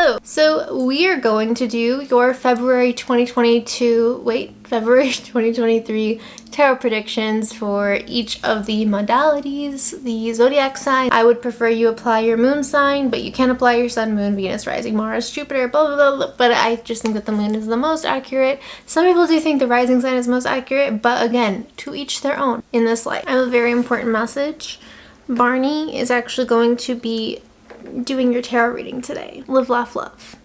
Hello! So we are going to do your February 2023 tarot predictions for each of the modalities, the zodiac sign. I would prefer you apply your moon sign, but you can apply your sun, moon, Venus, rising, Mars, Jupiter, blah, blah, blah, blah. But I just think that the moon is the most accurate. Some people do think the rising sign is most accurate, but again, to each their own in this life. I have a very important message. Barney is actually going to be doing your tarot reading today. Live, laugh, love.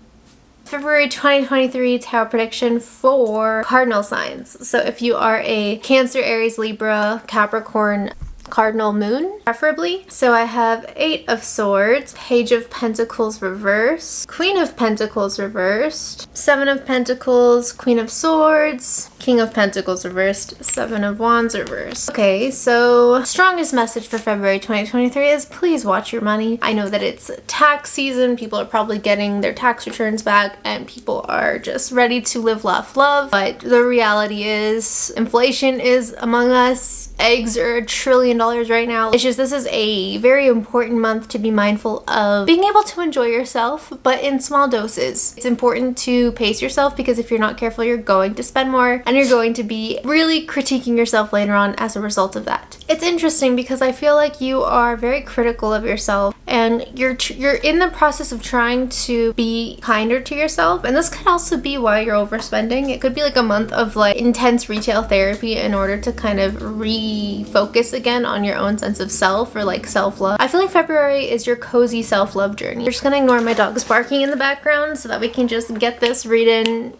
February 2023 tarot prediction for cardinal signs. So if you are a Cancer, Aries, Libra, Capricorn, cardinal moon preferably. So I have 8 of Swords, Page of Pentacles reversed, Queen of Pentacles reversed, 7 of Pentacles, Queen of Swords, King of Pentacles reversed, 7 of Wands reversed. Okay, so strongest message for February 2023 is please watch your money. I know that it's tax season, people are probably getting their tax returns back and people are just ready to live, laugh, love, but the reality is inflation is among us. Eggs are $1 trillion right now. It's just this is a very important month to be mindful of being able to enjoy yourself, but in small doses. It's important to pace yourself because if you're not careful, you're going to spend more and you're going to be really critiquing yourself later on as a result of that. It's interesting because I feel like you are very critical of yourself and you're in the process of trying to be kinder to yourself, and this could also be why you're overspending. It could be like a month of like intense retail therapy in order to kind of refocus again on your own sense of self or like self-love. I feel like February is your cozy self-love journey. We're just gonna ignore my dogs barking in the background so that we can just get this reading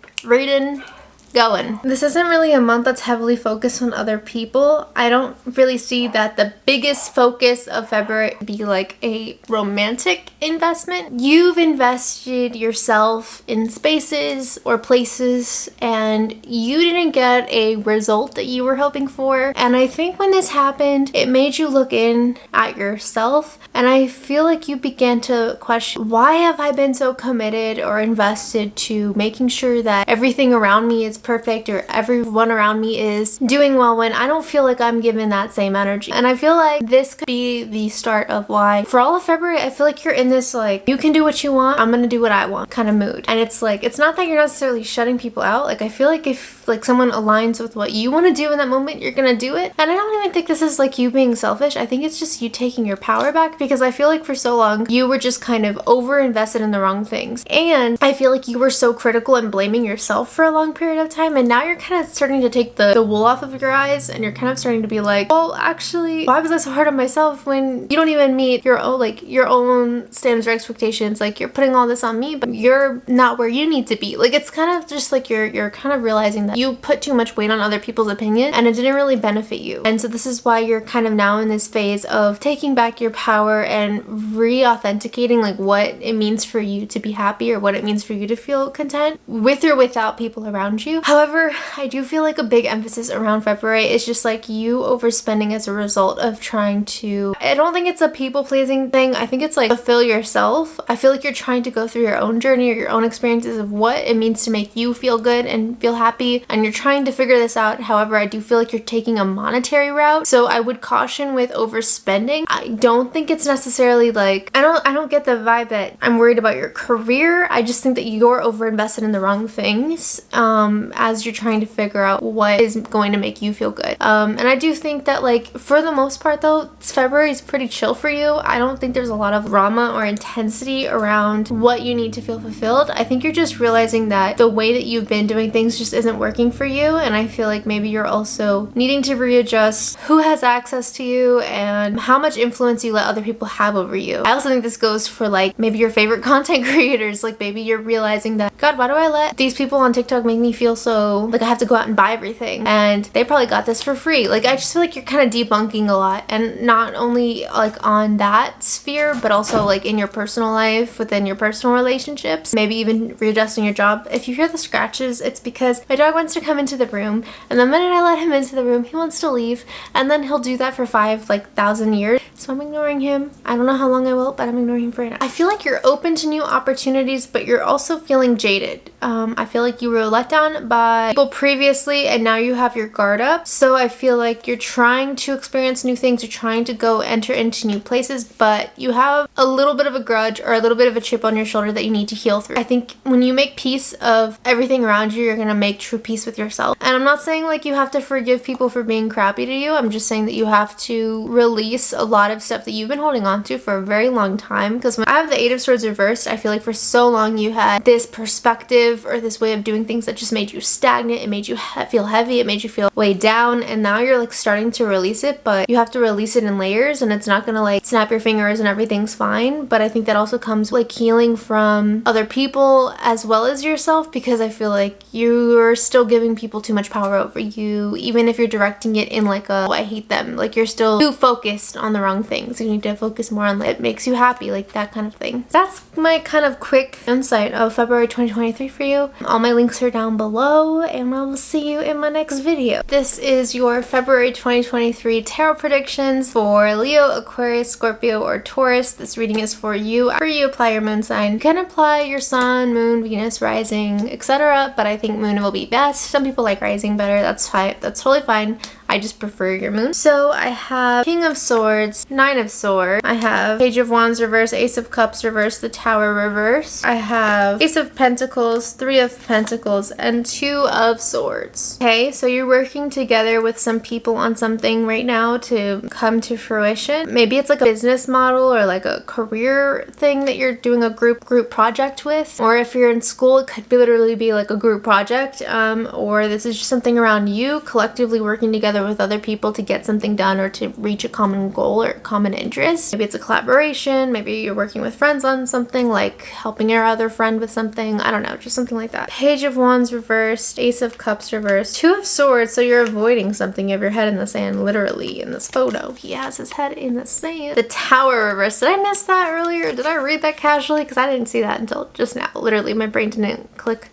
going. This isn't really a month that's heavily focused on other people. I don't really see that the biggest focus of February would be like a romantic investment. You've invested yourself in spaces or places and you didn't get a result that you were hoping for. And I think when this happened, it made you look in at yourself. And I feel like you began to question, why have I been so committed or invested to making sure that everything around me is perfect or everyone around me is doing well when I don't feel like I'm given that same energy. And I feel like this could be the start of why for all of February I feel like you're in this like you can do what you want, I'm gonna do what I want kind of mood. And it's like it's not that you're necessarily shutting people out. Like I feel like if like someone aligns with what you want to do in that moment, you're gonna do it. And I don't even think this is like you being selfish. I think it's just you taking your power back because I feel like for so long you were just kind of over invested in the wrong things. And I feel like you were so critical and blaming yourself for a long period of time, and now you're kind of starting to take the wool off of your eyes and you're kind of starting to be like, well actually why was I so hard on myself when you don't even meet your own standards or expectations? Like you're putting all this on me but you're not where you need to be. Like it's kind of just like you're kind of realizing that you put too much weight on other people's opinion and it didn't really benefit you. And so this is why you're kind of now in this phase of taking back your power and re-authenticating like what it means for you to be happy or what it means for you to feel content with or without people around you. However, I do feel like a big emphasis around February is just like you overspending as a result of trying to, I don't think it's a people-pleasing thing. I think it's like fulfill yourself. I feel like you're trying to go through your own journey or your own experiences of what it means to make you feel good and feel happy, and you're trying to figure this out. However, I do feel like you're taking a monetary route, so I would caution with overspending. I don't think it's necessarily like, I don't get the vibe that I'm worried about your career. I just think that you're overinvested in the wrong things as you're trying to figure out what is going to make you feel good. And I do think that like for the most part though, February is pretty chill for you. I don't think there's a lot of drama or intensity around what you need to feel fulfilled. I think you're just realizing that the way that you've been doing things just isn't working for you, and I feel like maybe you're also needing to readjust who has access to you and how much influence you let other people have over you. I also think this goes for like maybe your favorite content creators. Like maybe you're realizing that, God, why do I let these people on TikTok make me feel so like I have to go out and buy everything and they probably got this for free? Like I just feel like you're kind of debunking a lot, and not only like on that sphere but also like in your personal life, within your personal relationships, maybe even readjusting your job. If you hear the scratches, it's because my dog wants to come into the room, and the minute I let him into the room he wants to leave, and then he'll do that for 5,000 years. So I'm ignoring him. I don't know how long I will, but I'm ignoring him for right now. I feel like you're open to new opportunities, but you're also feeling jaded. I feel like you were let down by people previously and now you have your guard up. So I feel like you're trying to experience new things, you're trying to go enter into new places, but you have a little bit of a grudge or a little bit of a chip on your shoulder that you need to heal through. I think when you make peace of everything around you, you're gonna make true peace with yourself. And I'm not saying like you have to forgive people for being crappy to you. I'm just saying that you have to release a lot of stuff that you've been holding on to for a very long time. Because when I have the Eight of Swords reversed, I feel like for so long you had this perspective or this way of doing things that just made you stagnant. It made you feel heavy. It made you feel weighed down. And now you're like starting to release it, but you have to release it in layers, and it's not gonna like snap your fingers and everything's fine. But I think that also comes like healing from other people as well as yourself, because I feel like you're still giving people too much power over you, even if you're directing it in like a, oh, I hate them. Like you're still too focused on the wrong things. You need to focus more on like, it makes you happy, like that kind of thing. That's my kind of quick insight of February 2023 for you. All my links are down below, and I will see you in my next video. This is your February 2023 tarot predictions for Leo, Aquarius, Scorpio, or Taurus. This reading is for you. After you apply your moon sign, you can apply your sun, moon, Venus, rising, etc. But I think moon will be best. Some people like rising better. That's fine. That's totally fine. I just prefer your moon. So I have King of Swords, Nine of Swords. I have Page of Wands reverse, Ace of Cups reverse, the Tower reverse. I have Ace of Pentacles, Three of Pentacles, and Two of Swords. Okay, so you're working together with some people on something right now to come to fruition. Maybe it's like a business model or like a career thing that you're doing a group project with. Or if you're in school, it could literally be like a group project. Or this is just something around you collectively working together with other people to get something done or to reach a common goal or common interest. Maybe it's a collaboration, maybe you're working with friends on something, like helping your other friend with something, I don't know, just something like that. Page of Wands reversed, Ace of Cups reversed, Two of Swords, so you're avoiding something. You have your head in the sand, literally, in this photo. He has his head in the sand. The Tower reversed. Did I miss that earlier? Did I read that casually? Because I didn't see that until just now. Literally, my brain didn't click.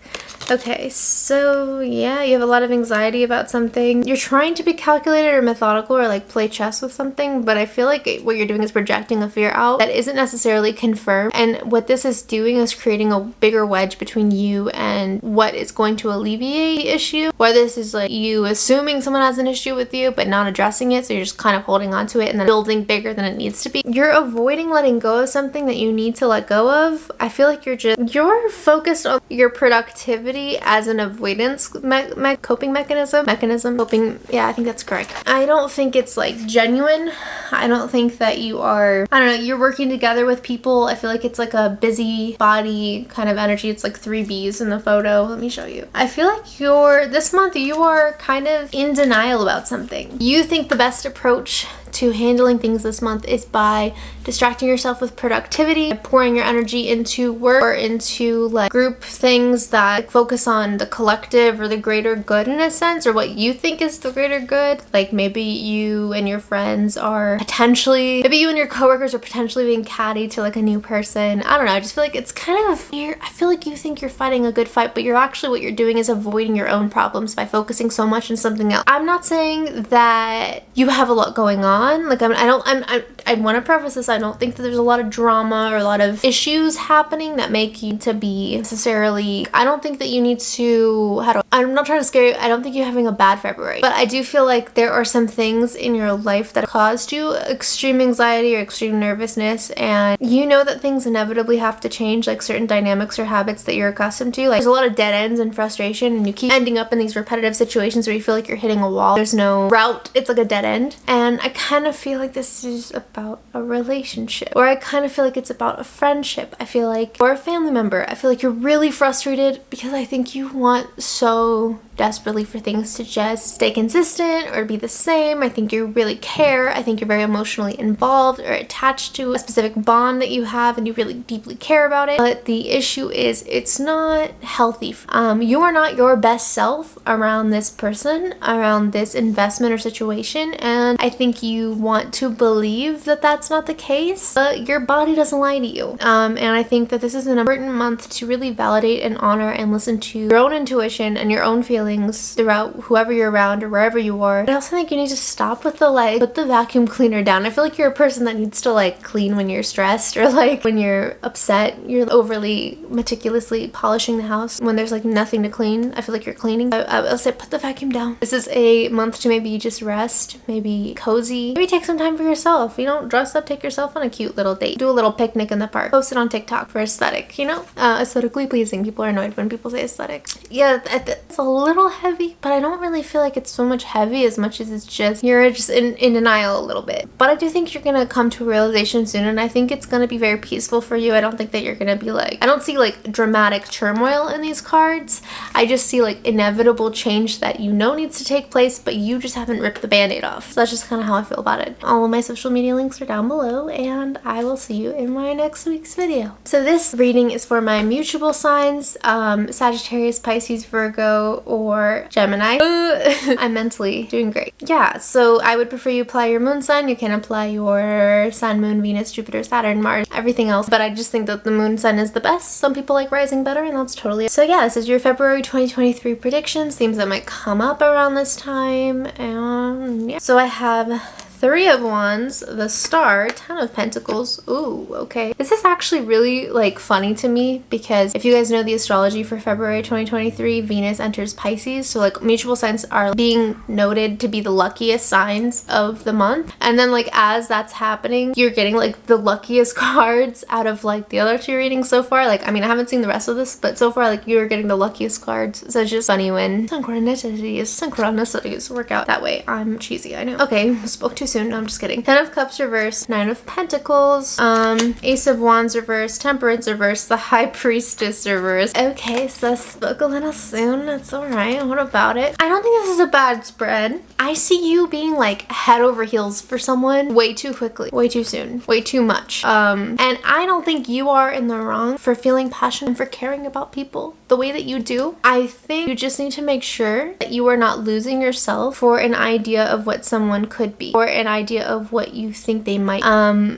Okay, so yeah, you have a lot of anxiety about something. You're trying to be calculated or methodical or like play chess with something, but I feel like what you're doing is projecting a fear out that isn't necessarily confirmed. And what this is doing is creating a bigger wedge between you and what is going to alleviate the issue. Whether this is like you assuming someone has an issue with you but not addressing it, so you're just kind of holding on to it and then building bigger than it needs to be. You're avoiding letting go of something that you need to let go of. I feel like you're focused on your productivity as an avoidance coping mechanism. Yeah, I think that's correct. I don't think it's like genuine. I don't think that you are, I don't know, you're working together with people. I feel like it's like a busy body kind of energy. It's like 3 B's in the photo. Let me show you. I feel like this month you are kind of in denial about something. You think the best approach to handling things this month is by distracting yourself with productivity, pouring your energy into work or into like group things that focus on the collective or the greater good in a sense, or what you think is the greater good. Like maybe you and your friends are potentially, maybe you and your coworkers are potentially being catty to like a new person. I don't know, I just feel like it's kind of, I feel like you think you're fighting a good fight, but you're actually, what you're doing is avoiding your own problems by focusing so much on something else. I'm not saying that you have a lot going on. Like I want to preface this, I don't think that there's a lot of drama or a lot of issues happening that make you to be necessarily, I don't think that you need to, I'm not trying to scare you, I don't think you're having a bad February, but I do feel like there are some things in your life that caused you extreme anxiety or extreme nervousness, and you know that things inevitably have to change, like certain dynamics or habits that you're accustomed to. Like there's a lot of dead ends and frustration, and you keep ending up in these repetitive situations where you feel like you're hitting a wall. There's no route, it's like a dead end. And I kind of feel like this is about a relationship, or I kind of feel like it's about a friendship. I feel like, or a family member. I feel like you're really frustrated because I think you want so desperately for things to just stay consistent or be the same. I think you really care. I think you're very emotionally involved or attached to a specific bond that you have, and you really deeply care about it. But the issue is it's not healthy. You are not your best self around this person, around this investment or situation, and I think you want to believe that that's not the case, but your body doesn't lie to you. And I think that this is an important month to really validate and honor and listen to your own intuition and your own feelings feelings throughout whoever you're around or wherever you are. But I also think you need to stop with the like, put the vacuum cleaner down. I feel like you're a person that needs to like clean when you're stressed, or like when you're upset, you're overly meticulously polishing the house when there's like nothing to clean. I feel like you're cleaning. I'll say put the vacuum down. This is a month to maybe just rest, maybe cozy, maybe take some time for yourself. You know, dress up, take yourself on a cute little date, do a little picnic in the park, post it on TikTok for aesthetic, you know, aesthetically pleasing. People are annoyed when people say aesthetic. Yeah, it's a little heavy, but I don't really feel like it's so much heavy as much as it's just you're just in denial a little bit. But I do think you're gonna come to a realization soon, and I think it's gonna be very peaceful for you. I don't think that you're gonna be like, I don't see like dramatic turmoil in these cards. I just see like inevitable change that you know needs to take place, but you just haven't ripped the band-aid off. So that's just kind of how I feel about it. All of my social media links are down below, and I will see you in my next week's video. So this reading is for my mutable signs, Sagittarius, Pisces, Virgo, or Gemini. I'm mentally doing great. Yeah, so I would prefer you apply your moon sign. You can apply your sun, moon, Venus, Jupiter, Saturn, Mars, everything else, but I just think that the moon sign is the best. Some people like rising better, and that's totally it. So yeah, this is your February 2023 predictions, themes that might come up around this time, and yeah. So I have Three of Wands, the Star, Ten of Pentacles. Ooh, okay. This is actually really like funny to me because if you guys know the astrology for February 2023, Venus enters Pisces. So like mutual signs are being noted to be the luckiest signs of the month. And then like as that's happening, you're getting like the luckiest cards out of like the other two readings so far. Like, I mean, I haven't seen the rest of this, but so far like you're getting the luckiest cards. So it's just funny when synchronicities work out that way. I'm cheesy, I know. Okay, spoke too soon. No, I'm just kidding. Ten of Cups reversed, Nine of Pentacles, Ace of Wands reversed, Temperance reversed, the High Priestess reversed. Okay, so I spoke a little soon. That's alright. What about it? I don't think this is a bad spread. I see you being like head over heels for someone way too quickly, way too soon, way too much. And I don't think you are in the wrong for feeling passion and for caring about people the way that you do. I think you just need to make sure that you are not losing yourself for an idea of what someone could be or an idea of what you think they might.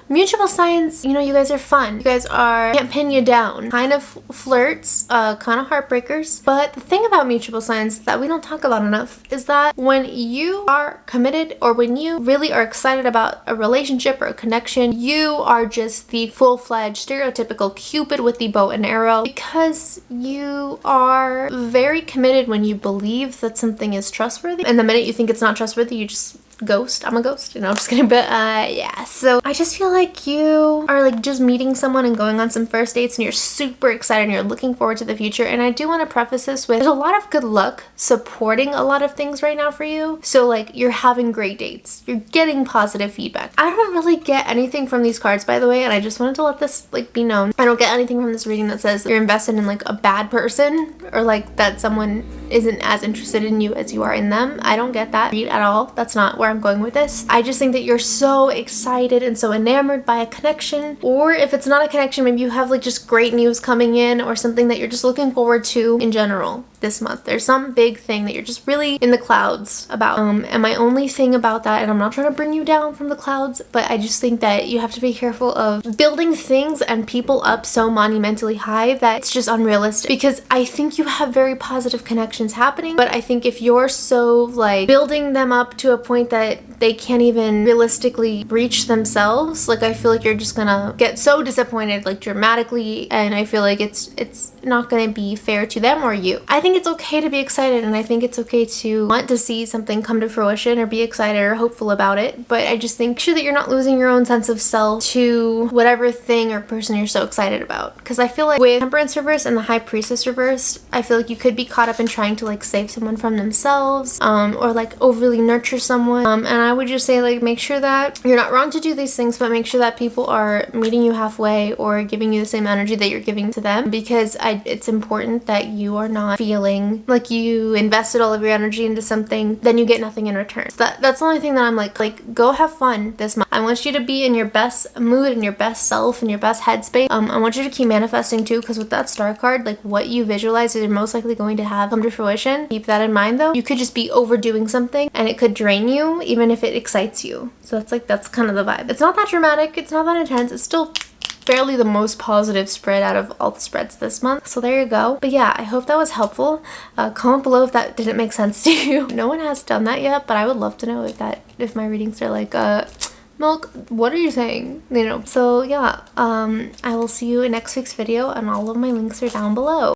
Mutual signs, you know, you guys are fun. You guys can't pin you down. Kind of flirts, kind of heartbreakers. But the thing about mutual signs that we don't talk about enough is that when you are committed or when you really are excited about a relationship or a connection, you are just the full-fledged stereotypical Cupid with the bow and arrow, because you are very committed when you believe that something is trustworthy, and the minute you think it's not trustworthy, you just ghost. I'm a ghost, you know, I'm just kidding. But yeah, so I just feel like you are like just meeting someone and going on some first dates, and you're super excited and you're looking forward to the future. And I do want to preface this with, there's a lot of good luck supporting a lot of things right now for you. So like, you're having great dates, you're getting positive feedback. I don't really get anything from these cards, by the way, and I just wanted to let this like be known. I don't get anything from this reading that says you're invested in like a bad person, or like that someone isn't as interested in you as you are in them. I don't get that read at all. That's not where I'm going with this. I just think that you're so excited and so enamored by a connection, or if it's not a connection, maybe you have like just great news coming in or something that you're just looking forward to in general this month. There's some big thing that you're just really in the clouds about. And my only thing about that, and I'm not trying to bring you down from the clouds, but I just think that you have to be careful of building things and people up so monumentally high that it's just unrealistic, because I think you have very positive connections happening, but I think if you're so like building them up to a point that they can't even realistically reach themselves, like I feel like you're just gonna get so disappointed like dramatically, and I feel like it's not gonna be fair to them or you. I think it's okay to be excited, and I think it's okay to want to see something come to fruition or be excited or hopeful about it, but I just think sure that you're not losing your own sense of self to whatever thing or person you're so excited about. Because I feel like with Temperance reversed and the High Priestess reversed, I feel like you could be caught up in trying to like save someone from themselves, or like overly nurture someone, and I would just say like make sure that you're not wrong to do these things, but make sure that people are meeting you halfway or giving you the same energy that you're giving to them, because it's important that you are not feeling like you invested all of your energy into something, then you get nothing in return. So that's the only thing that I'm like go have fun this month. I want you to be in your best mood and your best self and your best headspace. I want you to keep manifesting too, because with that star card, like what you visualize is most likely going to have come to fruition. Keep that in mind though. You could just be overdoing something and it could drain you even if it excites you. So that's kind of the vibe. It's not that dramatic, it's not that intense, it's still fairly the most positive spread out of all the spreads this month. So there you go. But yeah, I hope that was helpful. Comment below if that didn't make sense to you. No one has done that yet, but I would love to know if my readings are like, Milk, what are you saying? You know, so yeah, I will see you in next week's video, and all of my links are down below.